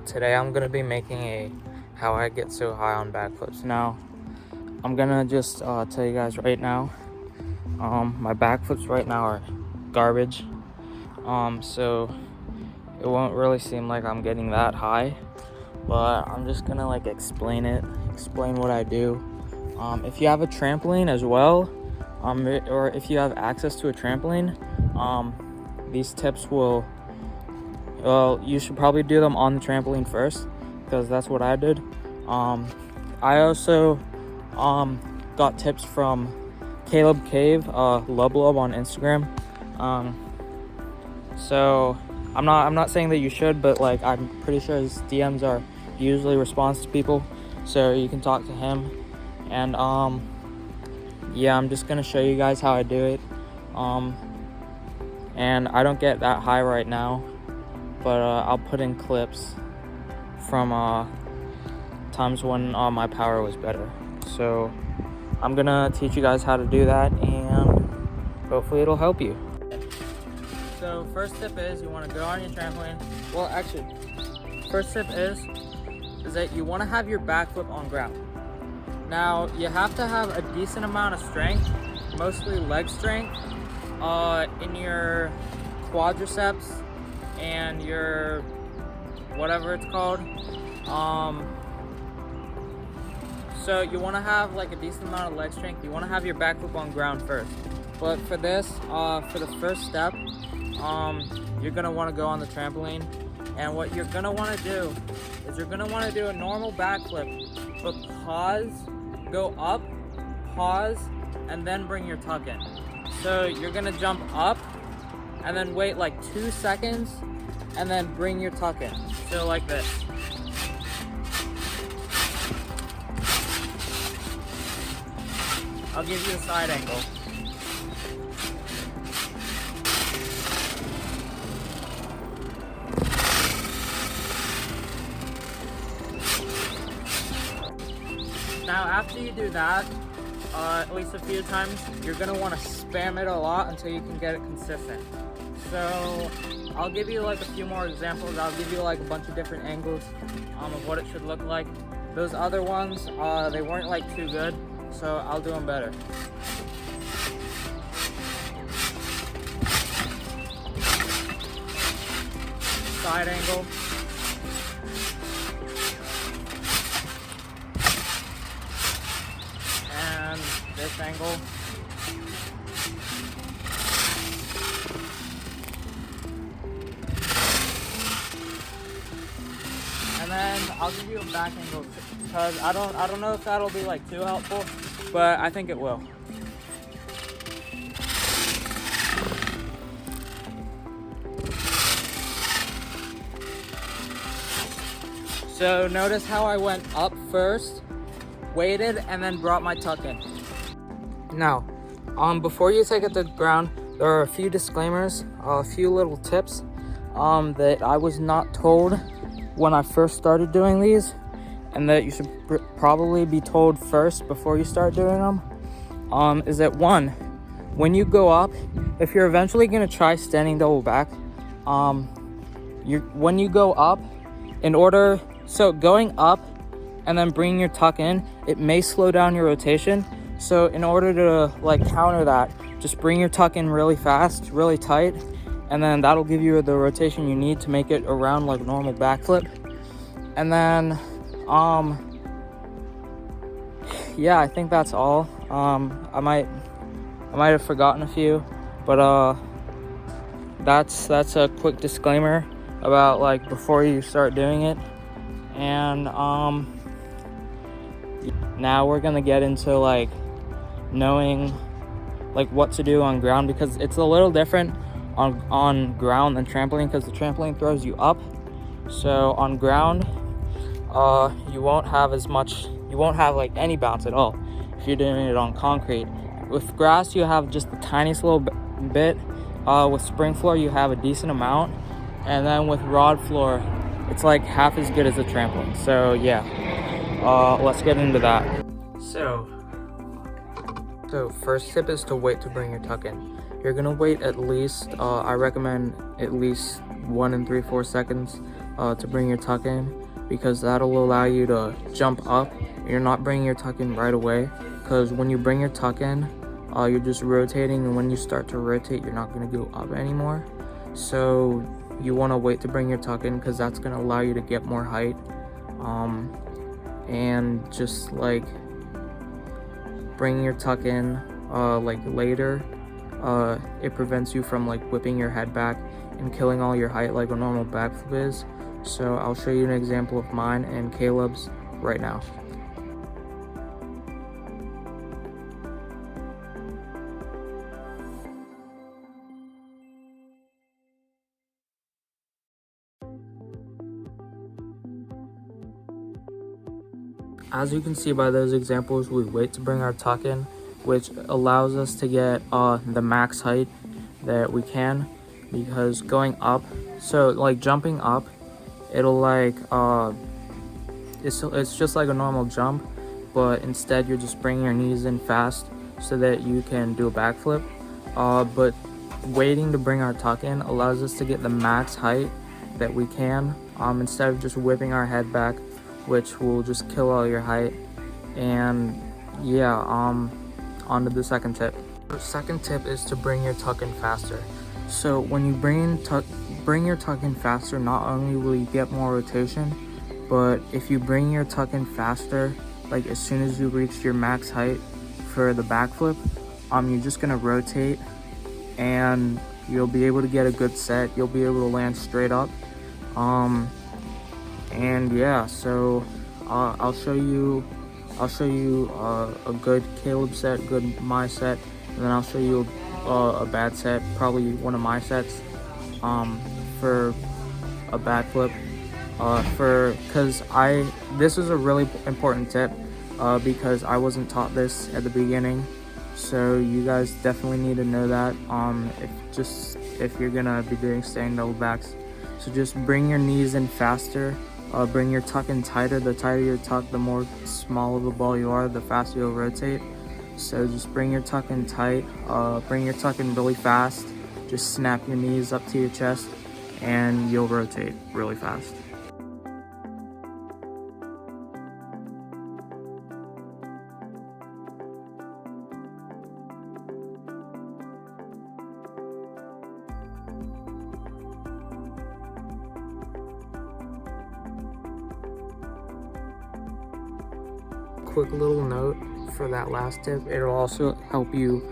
Today I'm gonna be making a how I get so high on backflips. Now, I'm gonna just tell you guys right now, my backflips right now are garbage. So it won't really seem like I'm getting that high, but I'm just gonna like explain what I do. If you have a trampoline as well, or if you have access to a trampoline, these tips will. Well, you should probably do them on the trampoline first, because that's what I did. I also got tips from Caleb Cave, Lub on Instagram. So I'm not saying that you should, but like I'm pretty sure his DMs are usually response to people, so you can talk to him. And yeah, I'm just gonna show you guys how I do it. And I don't get that high right now, but I'll put in clips from times when my power was better. So I'm gonna teach you guys how to do that, and hopefully it'll help you. So first tip is you want to go on your trampoline. Well, actually, first tip is that you want to have your backflip on ground. Now you have to have a decent amount of strength, mostly leg strength, in your quadriceps and your whatever it's called. So you want to have like a decent amount of leg strength. You want to have your backflip on ground first. But for this, for the first step, you're gonna want to go on the trampoline, and what you're gonna want to do is you're gonna want to do a normal backflip, but pause, go up, pause, and then bring your tuck in. So you're gonna jump up and then wait like 2 seconds and then bring your tuck in. So like this. I'll give you a side angle. Now after you do that, at least a few times, you're gonna want to spam it a lot until you can get it consistent. So I'll give you like a few more examples. I'll give you like a bunch of different angles of what it should look like. Those other ones, they weren't like too good, so I'll do them better. Side angle. And this angle. And then I'll give you a back angle because I don't know if that'll be like too helpful, but I think it will. So notice how I went up first, waited, and then brought my tuck in. Now, before you take it to the ground, there are a few disclaimers, a few little tips that I was not told when I first started doing these, and that you should probably be told first before you start doing them. Is that one, when you go up, if you're eventually gonna try standing double back, when you go up, so going up and then bringing your tuck in, it may slow down your rotation. So in order to like counter that, just bring your tuck in really fast, really tight, and then that'll give you the rotation you need to make it around like normal backflip. And then yeah, I think that's all. I might have forgotten a few, but that's a quick disclaimer about like before you start doing it. And now we're gonna get into like knowing like what to do on ground, because it's a little different on ground than trampoline, because the trampoline throws you up. So on ground, you won't have like any bounce at all if you're doing it on concrete. With grass, you have just the tiniest little bit. With spring floor, you have a decent amount, and then with rod floor, it's like half as good as a trampoline. So yeah, let's get into that. So first tip is to wait to bring your tuck in. You're gonna wait at least, I recommend at least 1 3/4 seconds to bring your tuck in, because that'll allow you to jump up. You're not bringing your tuck in right away, because when you bring your tuck in, you're just rotating, and when you start to rotate, you're not going to go up anymore. So you want to wait to bring your tuck in, because that's going to allow you to get more height. And just like bringing your tuck in like later, it prevents you from like whipping your head back and killing all your height like a normal backflip is. So I'll show you an example of mine and Caleb's right now. As you can see by those examples, we wait to bring our tuck in, which allows us to get the max height that we can, because going up, so like jumping up, it'll like it's just like a normal jump, but instead you're just bringing your knees in fast so that you can do a backflip. But waiting to bring our tuck in allows us to get the max height that we can, instead of just whipping our head back, which will just kill all your height. And yeah, on to the second tip. The second tip is to bring your tuck in faster. So when you bring your tuck in faster, not only will you get more rotation, but if you bring your tuck in faster, like as soon as you reach your max height for the backflip, you're just gonna rotate and you'll be able to get a good set. You'll be able to land straight up. And yeah, so I'll show you a good Caleb set, good my set, and then I'll show you a bad set, probably one of my sets, for a backflip. Because this is a really important tip, because I wasn't taught this at the beginning, so you guys definitely need to know that. If you're gonna be doing standing double backs, so just bring your knees in faster. Bring your tuck in tighter. The tighter your tuck, the more small of a ball you are, the faster you'll rotate. So just bring your tuck in tight. Bring your tuck in really fast. Just snap your knees up to your chest and you'll rotate really fast. Quick little note for that last tip, it'll also help you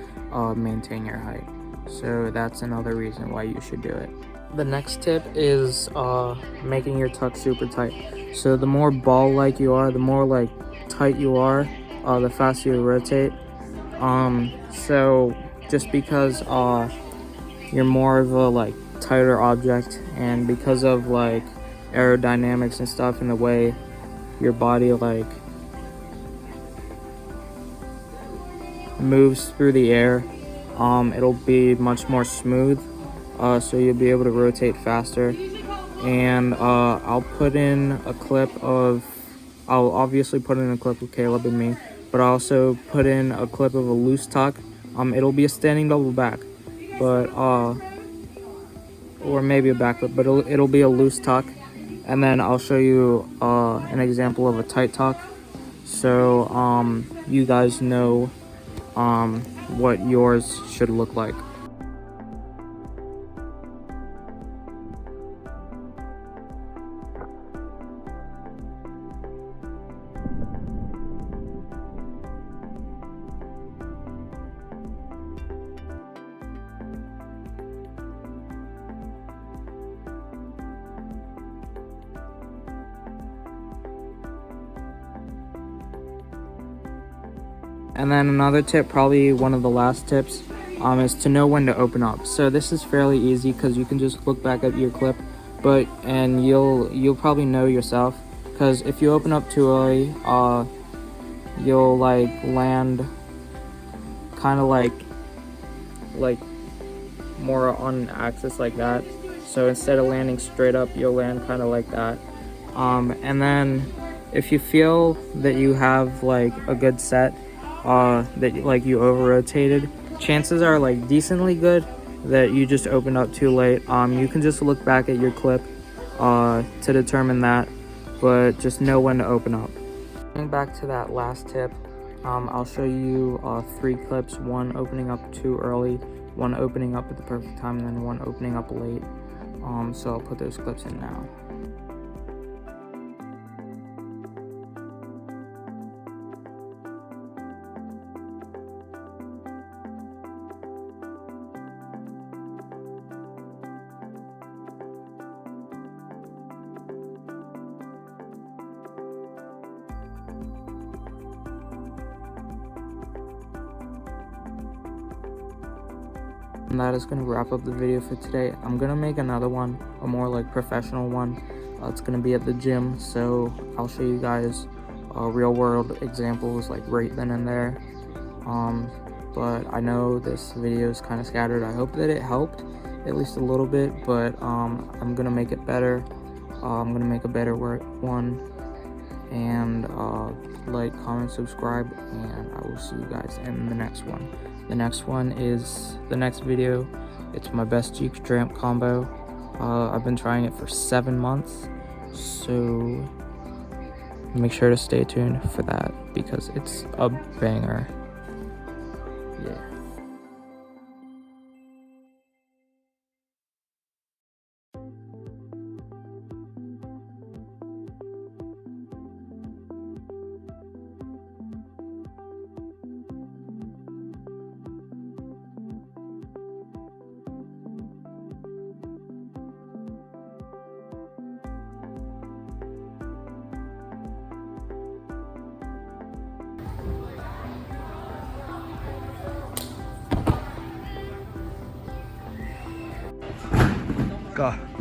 maintain your height, so that's another reason why you should do it. The next tip is making your tuck super tight. So the more ball-like you are, the more like tight you are, the faster you rotate. So just because you're more of a like tighter object, and because of like aerodynamics and stuff, and the way your body like moves through the air, it'll be much more smooth, so you'll be able to rotate faster. And I'll obviously put in a clip of Caleb and me, but I'll also put in a clip of a loose tuck. It'll be a standing double back, but or maybe a backflip, but it'll be a loose tuck. And then I'll show you an example of a tight tuck, so you guys know what yours should look like. And then another tip, probably one of the last tips, is to know when to open up. So this is fairly easy because you can just look back at your clip, and you'll probably know yourself, because if you open up too early, you'll like land kind of like more on an axis like that. So instead of landing straight up, you'll land kind of like that. And then if you feel that you have like a good set, that like you over rotated, chances are like decently good that you just opened up too late. You can just look back at your clip to determine that, but just know when to open up. Going back to that last tip, I'll show you 3 clips, one opening up too early, one opening up at the perfect time, and then one opening up late. So I'll put those clips in now. And that is going to wrap up the video for today. I'm going to make another one, a more like professional one. It's going to be at the gym, so I'll show you guys real world examples like right then and there. But I know this video is kind of scattered. I hope that it helped at least a little bit, but I'm going to make it better. I'm going to make a better one. And like, comment, subscribe, and I will see you guys in the next one. The next one is the next video. It's my best Jeep Tramp combo. I've been trying it for 7 months, so make sure to stay tuned for that because it's a banger. Yeah. Go.